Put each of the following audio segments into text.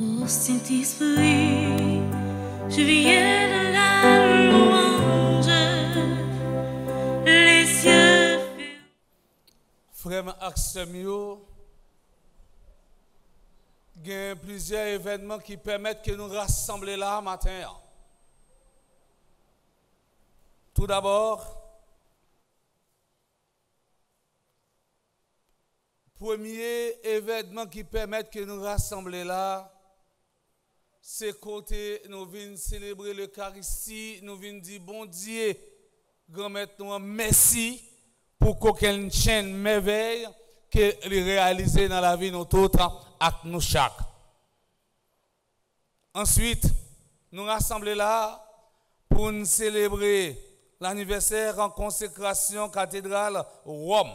Ô Saint-Esprit, je viens de la louange, les cieux. Frère Axemio, il y a plusieurs événements qui permettent que nous rassembler là matin. Tout d'abord, premier événement qui permet que nous rassembler là, c'est côté nous venons célébrer l'Eucharistie, nous venons dire bon Dieu, grand-mère nous merci pour qu'aucune chaîne merveille que réaliser dans la vie nous toutes avec nous chaque. Ensuite, nous rassembler là pour nous célébrer l'anniversaire en consécration cathédrale Rome.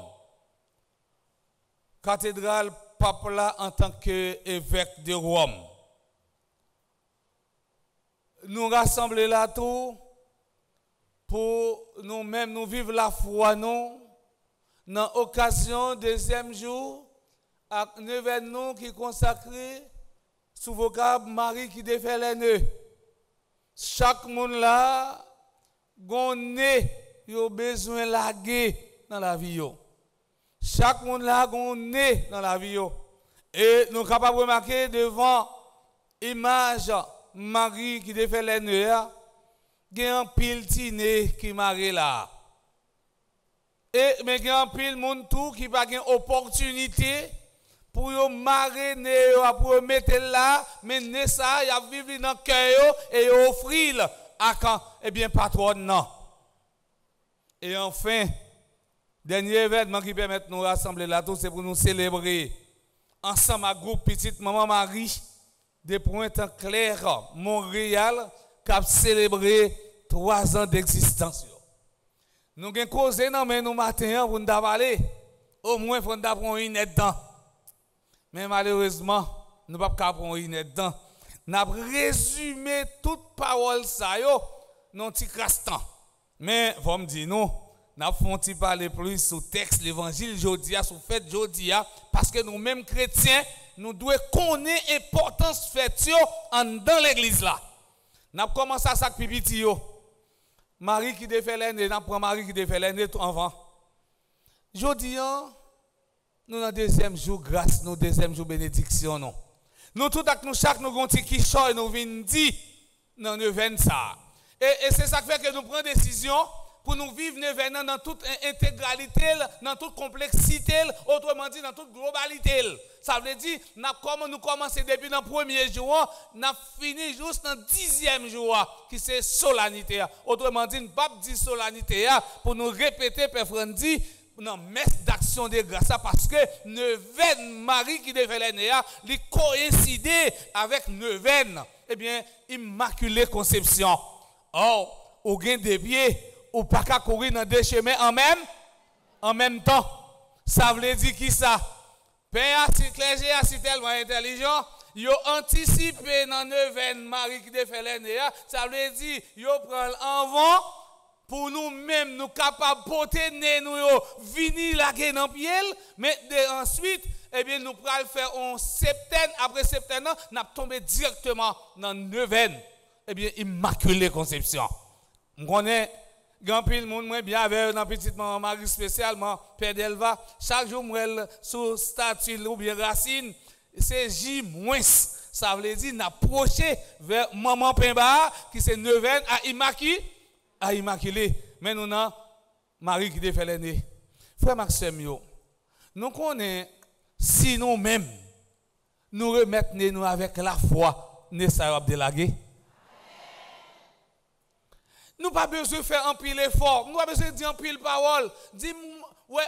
Cathédrale pape là en tant qu'évêque de Rome. Nous rassembler là tout pour nous-mêmes nous vivre la foi non dans l'occasion deuxième jour à un événement qui est consacré sous vocable Marie qui défait les nœuds. Chaque monde là gonné yo besoin laguer dans la vie yo. Chaque monde là gonné dans la vie yo. Et nous sommes capables de remarquer devant image Marie qui défait les nœuds, il y a un pile tiné qui marie là. Et mais il y a un pile monde tout qui pas une opportunité pour yo marrer pour mettre là, mais ne ça y a vivre dans cœur et offrir à quand eh bien patron non. Et enfin dernier événement qui permet de nous rassembler là tout c'est pour nous célébrer ensemble à groupe petite maman Marie de Pointe-Claire, Montréal, qui a célébré 3 ans d'existence. Nous avons causé dans nous matin pour nous parler. Au moins, il faut nous prendre une dedans. Mais malheureusement, nous ne pouvons pas prendre une dedans. Nous avons résumé toute parole ça dans un petit castan. Mais, vous me dites, nous avons fait parler plus sur le texte, l'évangile, jodia, sur fête jodia, parce que nous-mêmes chrétiens, nous devons connaître l'importance de fête dans l'église là. Nous avons commencé à ça pipiti yo. Marie qui défait l'année, nous prenons Marie qui défait l'année tout avant. Jodi nous dans deuxième jour grâce, nous deuxième jour bénédiction non. Nous tout avec nous chaque nous gonti qui choy nous vinn dire dans l'événement ça. Et c'est ça qui fait que nous prenons décision pour nous vivre l'événement dans toute intégralité, dans toute complexité, autrement dit dans toute globalité. Ça veut dire, nous commençons depuis le premier jour, nous fini juste dans le 10e jour, qui c'est solennité. Autrement dit, nous ne pouvons pas dire solennité pour nous répéter, Père Frandi, dans messe d'action de grâce, parce que neuvaine Marie qui devait l'année, il coïncide avec neuvaine, eh bien, Immaculée Conception. Or, au gain des pieds, ou pas qu'à courir dans 2 chemins en même temps. Ça veut dire qui ça? Père, si clergé, si tellement intelligent, yo anticipé dans neuvaine Marie qui défait l'année, ça veut dire yo prend avant pour nous-mêmes nous capables de porter nous venir la dans pied, mais ensuite eh bien nous pral faire en septaine après septaine, n'a tombé directement dans neuvaine eh bien Immaculée Conception. On connaît grand pile monde moi bien avec dans petite maman Marie spécialement Père Delva chaque jour moi sous statue ou bien racine c'est J moins ça veut dire n'approcher vers maman Pemba qui c'est neuvaine à Immaculée mais nous non Marie qui défait l'année frère Maxime nous connaissons si nous-mêmes nous remettons nous avec la foi nécessaire de laguer. Nous pas besoin de faire un pile effort. Nous pas besoin de dire un pile parole. Dis ouais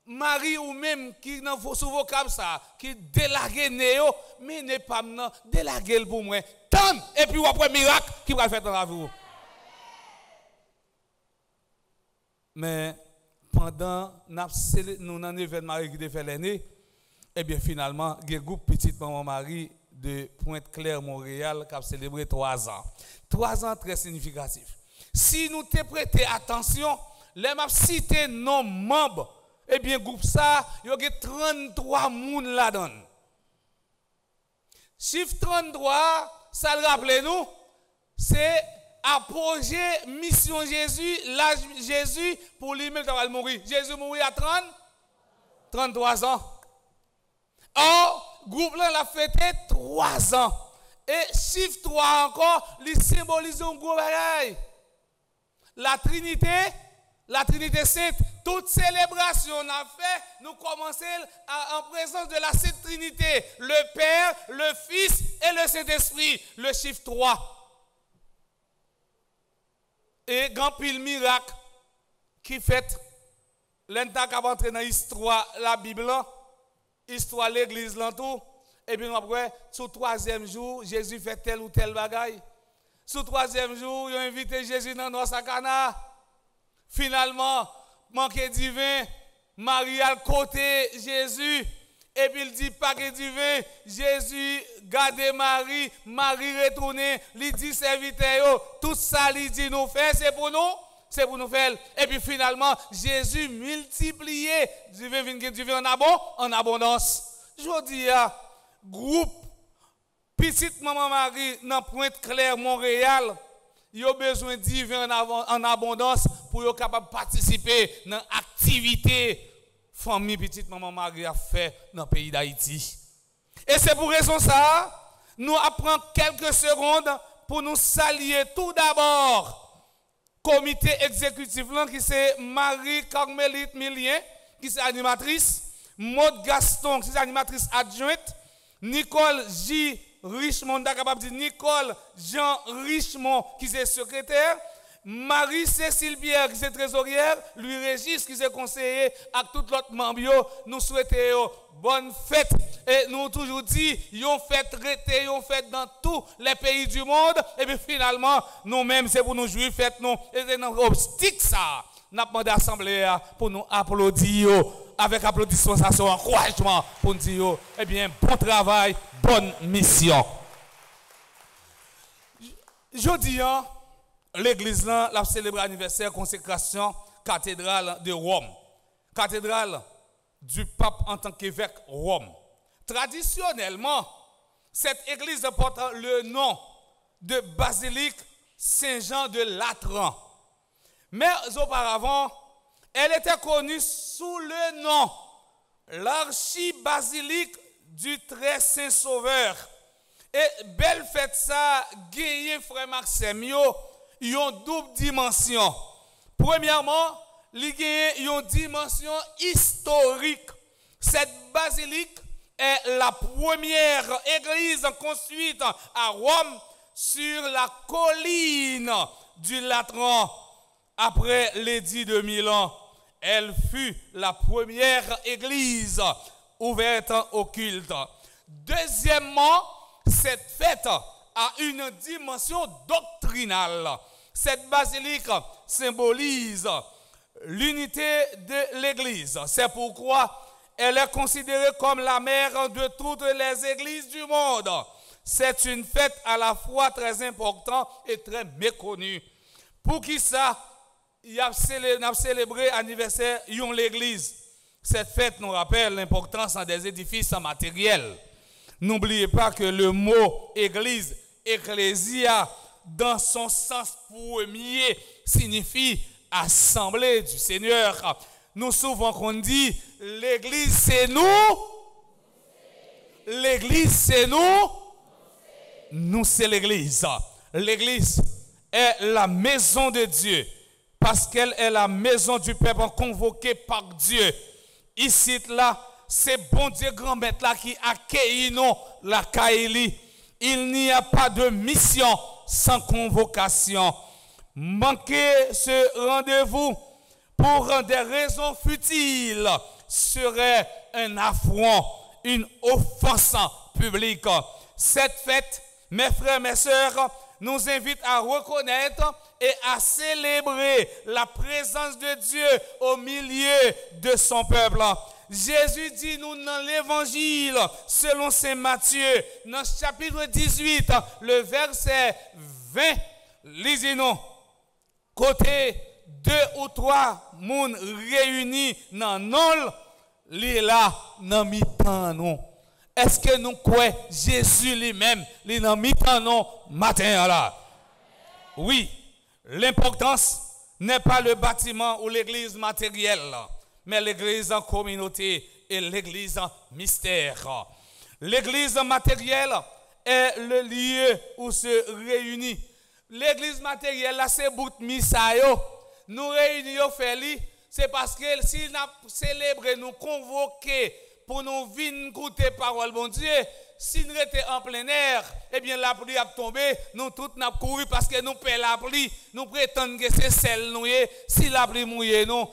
Marie ou même qui dans sous vocable ça qui délaguer néo mais n'est pas non délaguer pour moi. Tant et puis après miracle qui va faire dans la vie. Mais pendant nous dans événement Marie qui fait l'année et bien finalement il y a un groupe petite maman Marie de Pointe-Claire Montréal qui a célébré 3 ans. 3 ans très significatifs. Si nous te prêtons attention, les m'a cité nos membres, eh bien, groupe ça, il y a 33 personnes là-dedans. Chiffre 33, ça le rappelle nous, c'est apogée mission Jésus, l'âge Jésus pour lui-même va mourir. Jésus mourit à 33 ans. Or, groupe là l'a fêté 3 ans. Et chiffre 3 encore, il symbolise un gros bagaille. La Trinité sainte, toute célébration on a fait, nous commençons en présence de la Sainte Trinité, le Père, le Fils et le Saint-Esprit, le chiffre 3. Et grand pile miracle qui fait, l'entend qu'à entrer dans l'histoire, la Bible, l'histoire de l'église, tout. Et puis après, sur le 3e jour, Jésus fait tel ou tel bagaille. Sur le 3e jour, ils ont invité Jésus dans nos Cana. Finalement, manqué du vin, Marie a côté Jésus. Et puis il dit, pas que du vin. Jésus garde Marie, Marie retourne, il dit serviteur, tout ça, il dit nous faire, c'est pour nous faire. Et puis finalement, Jésus multiplié du vin en abondance. Je dis, groupe, petite maman Marie, dans Pointe-Claire, Montréal, ils ont besoin de divin en abondance pour être capable de participer dans l'activité famille petite maman Marie a fait dans le pays d'Haïti. Et c'est pour raison ça, nous apprenons quelques secondes pour nous saluer tout d'abord comité exécutif qui c'est Marie-Carmélite Millien, qui c'est animatrice, Maud Gaston, qui c'est animatrice adjointe, Nicole J. Richemont, capable de dire Nicole Jean Richemont, qui est secrétaire, Marie-Cécile Pierre, qui est trésorière, Louis Régis, qui est conseiller, à tout l'autre membre, nous souhaitons bonne fête. Et nous toujours dit, yon fête rété, yon fête dans tous les pays du monde. Et puis finalement, nous-mêmes, c'est pour nous jouir, fête nous. Et c'est dans l'obstacle ça. Nous avons demandé à l'Assemblée pour nous applaudir, avec applaudissement, ça c'est un encouragement pour nous dire, eh bien, bon travail, bonne mission. Jeudi, l'église là, a célébré l'anniversaire consécration cathédrale de Rome. Cathédrale du pape en tant qu'évêque Rome. Traditionnellement, cette église porte le nom de basilique Saint-Jean de Latran. Mais auparavant, elle était connue sous le nom l'archibasilique du Très Saint Sauveur. Et belle fête ça, gagné frère Maxime, ils ont double dimension. Premièrement, il y a une dimension historique. Cette basilique est la première église construite à Rome sur la colline du Latran. Après l'édit de Milan, elle fut la première église ouverte au culte. Deuxièmement, cette fête a une dimension doctrinale. Cette basilique symbolise l'unité de l'église. C'est pourquoi elle est considérée comme la mère de toutes les églises du monde. C'est une fête à la fois très importante et très méconnue. Pour qui ça, il a célébré l'anniversaire de l'église. Cette fête nous rappelle l'importance des édifices matériels. N'oubliez pas que le mot église, ecclésia, dans son sens premier, signifie assemblée du Seigneur. Nous souvent qu'on dit, l'église c'est nous. L'église c'est nous. Nous c'est l'église. L'église est la maison de Dieu. Parce qu'elle est la maison du peuple convoqué par Dieu. Ici, là, c'est bon Dieu grand-maître là qui accueille nous, la Kaili. Il n'y a pas de mission sans convocation. Manquer ce rendez-vous pour des raisons futiles serait un affront, une offense publique. Cette fête, mes frères, mes sœurs, nous invite à reconnaître et à célébrer la présence de Dieu au milieu de son peuple. Jésus dit nous dans l'évangile, selon saint Matthieu, dans le chapitre 18, le verset 20, lisez-nous, côté 2 ou 3 moun réunis dans non, li là, dans mi-temps nous. est-ce que nous croyons Jésus lui-même, il n'a mis en nous matin là? Oui, l'importance n'est pas le bâtiment ou l'église matérielle, mais l'église en communauté et l'église en mystère. L'église matérielle est le lieu où se réunit. L'église matérielle, là, c'est bout de missa. Nous réunissons, c'est parce que si nous célébrons, nous convoquons pour nous venir écouter parole, bon Dieu, si nous étions en plein air, eh bien la pluie a tombé, nous tous nous couru parce que nous payons la pluie, nous prétendons que c'est celle nous, si la pluie mouille, nous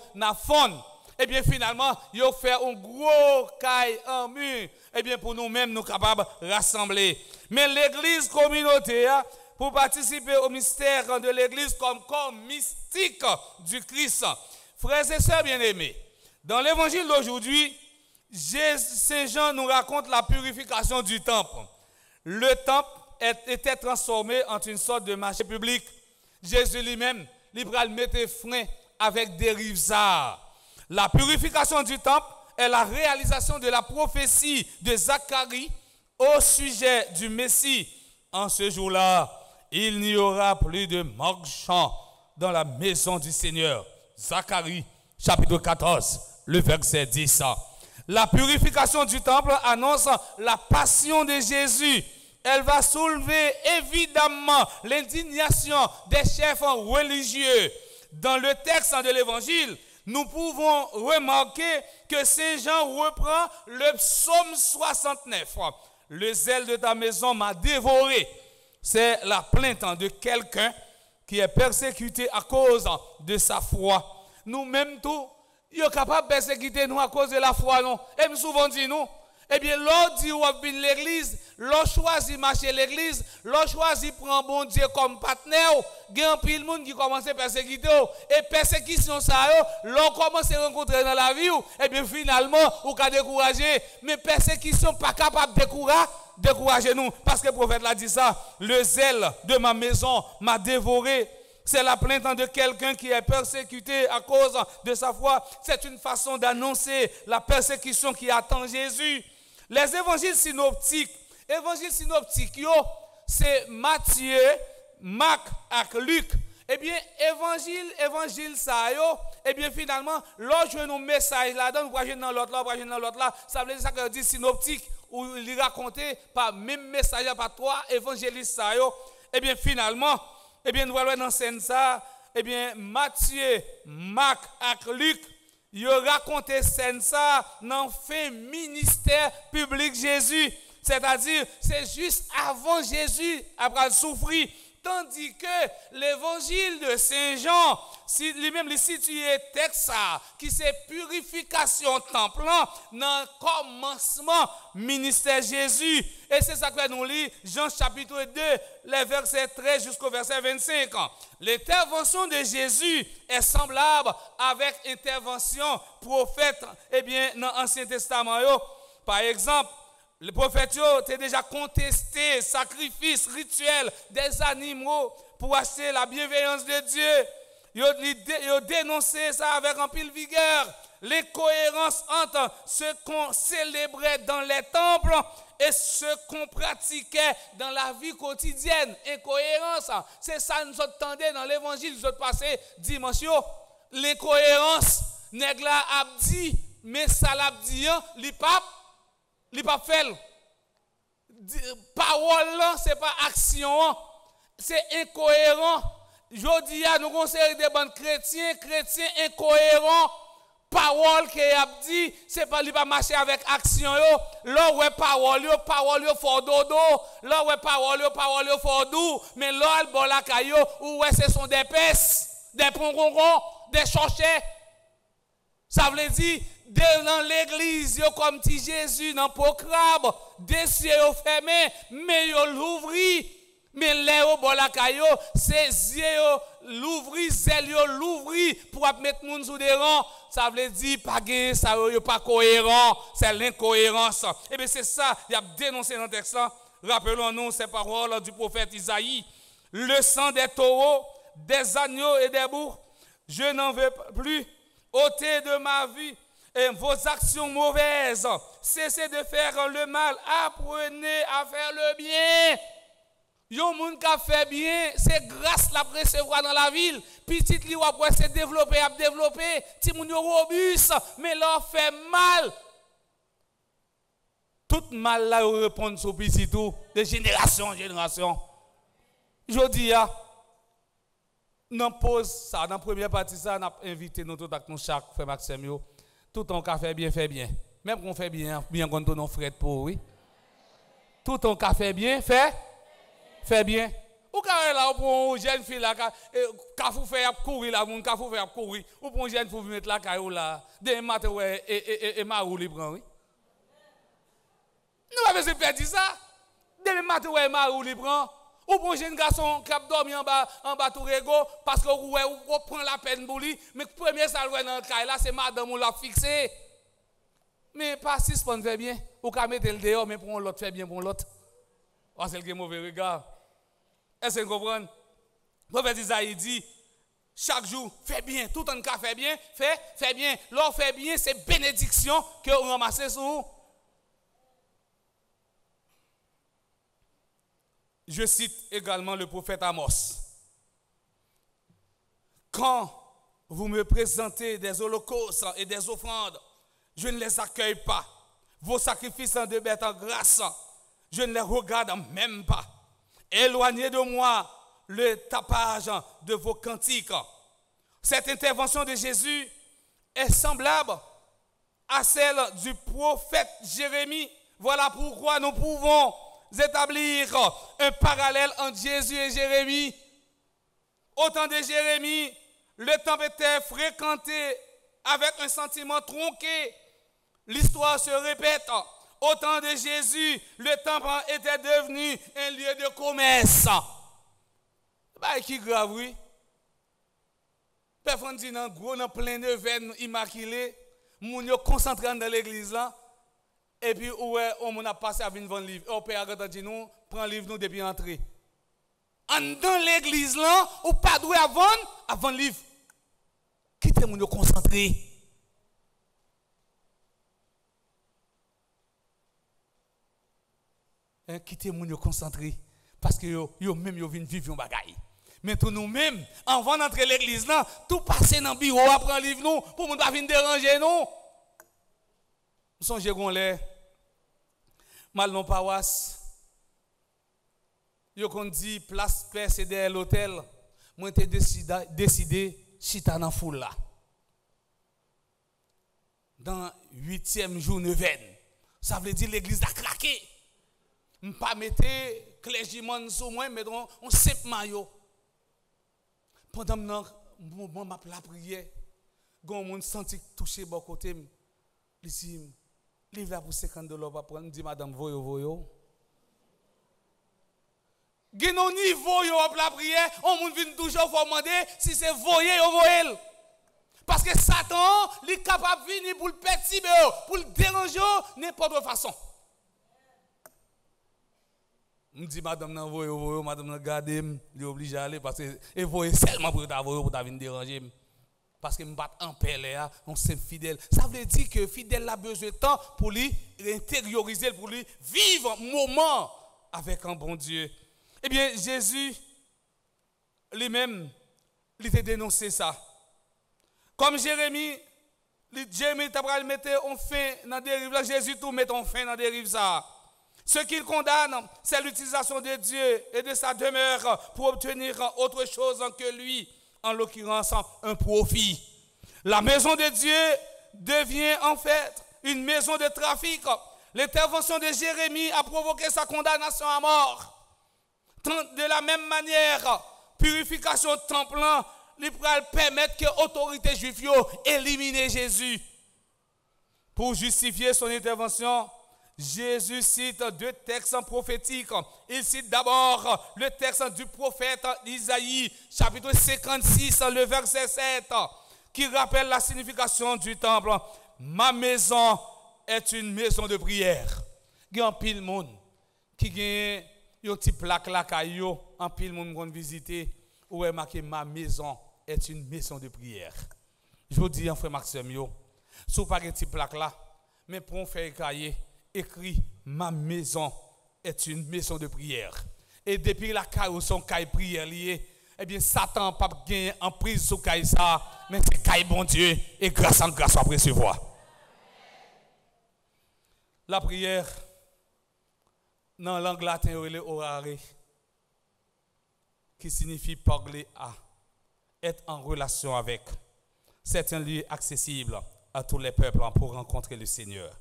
fond. Eh bien finalement, ils ont fait un gros caille en mur, eh bien pour nous-mêmes, nous capables de rassembler. Mais l'église communautaire, pour participer au mystère de l'église comme corps mystique du Christ. Frères et sœurs bien-aimés, dans l'évangile d'aujourd'hui, Saint Jean nous raconte la purification du temple. Le temple était transformé en une sorte de marché public. Jésus lui-même, il mettait frein avec des rivesards. La purification du temple est la réalisation de la prophétie de Zacharie au sujet du Messie. En ce jour-là, il n'y aura plus de marchands dans la maison du Seigneur. Zacharie, chapitre 14, le verset 10. La purification du temple annonce la passion de Jésus. Elle va soulever évidemment l'indignation des chefs religieux. Dans le texte de l'évangile, nous pouvons remarquer que Saint Jean reprend le psaume 69. Le zèle de ta maison m'a dévoré. C'est la plainte de quelqu'un qui est persécuté à cause de sa foi. Nous-mêmes tous, ils sont capables de persécuter nous à cause de la foi, non? Et nous souvent dit nous, eh bien, l'on dit ou venir l'église, l'on choisit marcher l'église, l'on choisit prendre bon Dieu comme partenaire, il y a un pile de monde qui commence à persécuter, et persécution ça, l'on commence à rencontrer dans la vie, et bien finalement, ou qu'à décourager, mais persécution pas capable de décourager nous, parce que le prophète l'a dit ça, le zèle de ma maison m'a dévoré. C'est la plainte de quelqu'un qui est persécuté à cause de sa foi. C'est une façon d'annoncer la persécution qui attend Jésus. Les évangiles synoptiques, c'est Matthieu, Marc et Luc. Eh bien, évangile ça, eh bien finalement, lorsque nous message là-dedans, nous voyons dans l'autre là, ça veut dire ça que dit synoptique, où il racontait par même message, par trois évangélistes ça, eh bien finalement, eh bien, nous voyons dans scène ça, eh bien, Matthieu, Marc et Luc, ils ont raconté scène ça dans le fin ministère public Jésus. C'est-à-dire, c'est juste avant Jésus, après souffrir. Tandis que l'évangile de Saint Jean, lui-même, il situe texte ça, qui c'est purification temple, dans le commencement ministère Jésus. Et c'est ça que nous lisons, Jean chapitre 2, les versets 13 jusqu'au verset 25. L'intervention de Jésus est semblable avec l'intervention prophète, eh bien, dans l'Ancien Testament. Par exemple, le prophète a déjà contesté sacrifice rituel des animaux pour acheter la bienveillance de Dieu. Il a dénoncé ça avec un pile vigueur. L'incohérence entre ce qu'on célébrait dans les temples et ce qu'on pratiquait dans la vie quotidienne. Incohérence, c'est ça que nous entendons dans l'évangile nous passé dimanche. L'incohérence, nèg la a dit, mais ça l'a dit, il pas fait. Parole là, c'est pas action, c'est incohérent. Je dis à nous conseiller des bons chrétiens incohérents. Parole qui a dit, c'est pas lui pas marcher avec action là ouais parole fort dodo, là ouais parole fort doux, mais là le bon la caillou ou ouais ce sont des pèces, des pongongons, des chochets. Ça veut dire dans l'église comme dit Jésus dans proclame, des cieux fermés, mais yo l'ouvri. Mais les au bon la caillou, ses yeux l'ouvri, zèle l'ouvri pour mettre moun sous des rangs. Ça veut dire pas gagner, ça pas cohérent, c'est l'incohérence. Et bien c'est ça, il a dénoncé dans le texte. Rappelons-nous ces paroles du prophète Isaïe. Le sang des taureaux, des agneaux et des boucs, je n'en veux plus ôter de ma vie et vos actions mauvaises. Cessez de faire le mal. Apprenez à faire le bien. Yon moun qui fait bien, c'est grâce la recevoir dans la ville. Petit li ou après se développer, à développer. Ti moun yo robuste, mais leur fait mal. Tout mal là répond sur petit tout, de génération en génération. Je dis dans pause ça, dans la première partie ça, on a invité nous tout avec nous chaque frère Maxime yo. Tout on fait bien, fait bien. Même qu'on fait bien, bien qu'on donne fret pour oui. Tout on fait bien, fait bien. Ou quand là pour une jeune fille là ka fou faire courir là moun ka fou faire courir ou pour une jeune fille mettre la caillou là des matin ouais et marou li prend oui. Nous pas besoin de faire ça. Des matin ouais marou li prend ou pour un jeune garçon qui a dormi en bas tout rego parce que ou prend la peine pour lui mais premier ça dans le caille là c'est madame ou l'a fixé. Mais pas si se fait bien ou ka mettre le dehors mais pour l'autre fait bien pour l'autre. Oh c'est le mauvais regard. Est-ce que vous comprenez? Le prophète Isaïe dit, chaque jour, fais bien. Tout en cas fait bien, fais bien. L'or fait bien, c'est bénédiction que vous ramassez sur vous. Je cite également le prophète Amos. Quand vous me présentez des holocaustes et des offrandes, je ne les accueille pas. Vos sacrifices de bêtes en grâce, je ne les regarde même pas. Éloignez de moi le tapage de vos cantiques. Cette intervention de Jésus est semblable à celle du prophète Jérémie. Voilà pourquoi nous pouvons établir un parallèle entre Jésus et Jérémie. Au temps de Jérémie, le temple était fréquenté avec un sentiment tronqué. L'histoire se répète. Au temps de Jésus, le temple était devenu un lieu de commerce. Bah, qui grave, oui. Personne dit dans gros, dans plein de veines immaculées, moun yo concentré dans l'église là. Et puis, ouais, on a passé à venir vendre livre. Au père a dit nous, prend livre nous depuis entrer. Dans l'église là, ou pas doué à vendre livre. Quittez moun yo concentré. Quittez moun yo concentré parce que yo même yo vinn vivre un bagaille. Mais tout nous même avant d'entrer l'église là, tout passer dans bureau à prendre livre nous pour moun pas venir déranger nous. Songez qu'on les mal non paroisse. Yo kon dit place paix c'est derrière l'hôtel. Moi t'ai décidé chita dans foule là. Dans 8e jour neuvaine. Ça veut dire l'église a craqué. Je ne pas mettre clergyman sur moi, mais on simple maillot. Pendant que je la prière, quand je senti touché de côté, je dis, livre pour $50 pour prendre, je dis, madame, voyo. Gen au niveau yo la prière, on vient toujours faut demander si c'est voyer ou voyel. Parce que Satan, il est capable de venir pour le perturber, pour le déranger n'importe quelle façon. Je dis, madame, non, voyez, madame, regardez, je suis obligé d'aller parce que vous voyez seulement pour venir déranger. Parce que je me bats en paix, on s'est fidèle. Ça veut dire que fidèle a besoin de temps pour lui intérioriser, pour lui vivre un moment avec un bon Dieu. Eh bien, Jésus lui-même, il a dénoncé ça. Comme Jérémie t'a mettre en fin dans des rives, Jésus tout met en fin dans des rives ça. Ce qu'il condamne, c'est l'utilisation de Dieu et de sa demeure pour obtenir autre chose que lui, en l'occurrence un profit. La maison de Dieu devient en fait une maison de trafic. L'intervention de Jérémie a provoqué sa condamnation à mort. De la même manière, purification temple, il permettre que l'autorité juive élimine Jésus. Pour justifier son intervention, Jésus cite deux textes prophétiques. Il cite d'abord le texte du prophète Isaïe, chapitre 56, le verset 7, qui rappelle la signification du temple. Ma maison est une maison de prière. Il y a un pile monde qui a une petite plaque là, un pile monde qui visiter, où est marqué ma maison est une maison de prière. Je vous dis, frère Maxime, Sous pas petit plaque là, mais pour un faire cahier, écrit ma maison est une maison de prière. Et depuis la caille son caille prière lié, eh bien Satan pas gagner en prise sur caille ça, mais c'est caille bon Dieu et grâce en grâce on recevoir. La prière dans langue latine ou orare qui signifie parler à, être en relation avec. C'est un lieu accessible à tous les peuples pour rencontrer le Seigneur.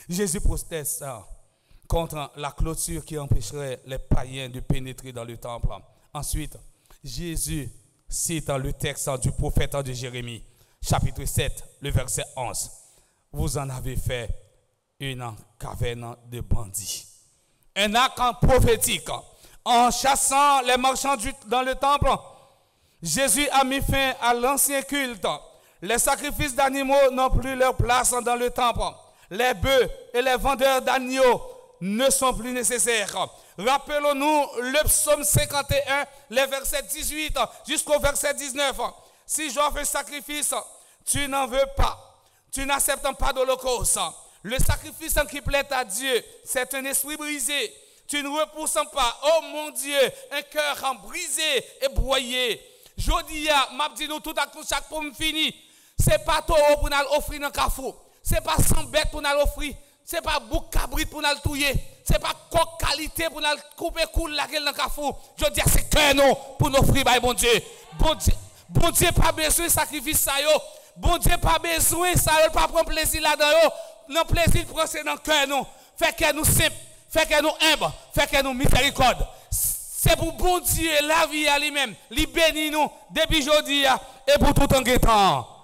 Jésus proteste contre la clôture qui empêcherait les païens de pénétrer dans le temple. Ensuite, Jésus cite le texte du prophète de Jérémie, chapitre 7, le verset 11. Vous en avez fait une caverne de bandits. Un acte prophétique. En chassant les marchands dans le temple, Jésus a mis fin à l'ancien culte. Les sacrifices d'animaux n'ont plus leur place dans le temple. Les bœufs et les vendeurs d'agneaux ne sont plus nécessaires. Rappelons-nous le psaume 51, les versets 18 jusqu'au verset 19. Si j'offre un sacrifice, tu n'en veux pas. Tu n'acceptes pas d'holocauste. Le sacrifice qui plaît à Dieu, c'est un esprit brisé. Tu ne repousses pas, oh mon Dieu, un cœur brisé et broyé. Jodia, m'a dit nous tout à coup chaque pour me finir. C'est pas taureau pour nous offrir dans cafou. C'est pas 100 bêtes pour nous offrir. C'est pas bouc cabrit pour nous touyer. C'est pas coq qualité pour nous couper coule la gueule dans cafou. Je dis c'est cœur non pour nous offrir bon Dieu. Bon Dieu pas besoin de sacrifice ça yo. Bon Dieu pas besoin ça yo pas prendre plaisir là-dedans yo. Non plaisir prend c'est dans cœur non. Fait que nous simple, fait que nous humble, fait que nous miséricorde. C'est pour bon Dieu la vie à lui-même, lui bénit nous depuis aujourd'hui et pour tout en temps.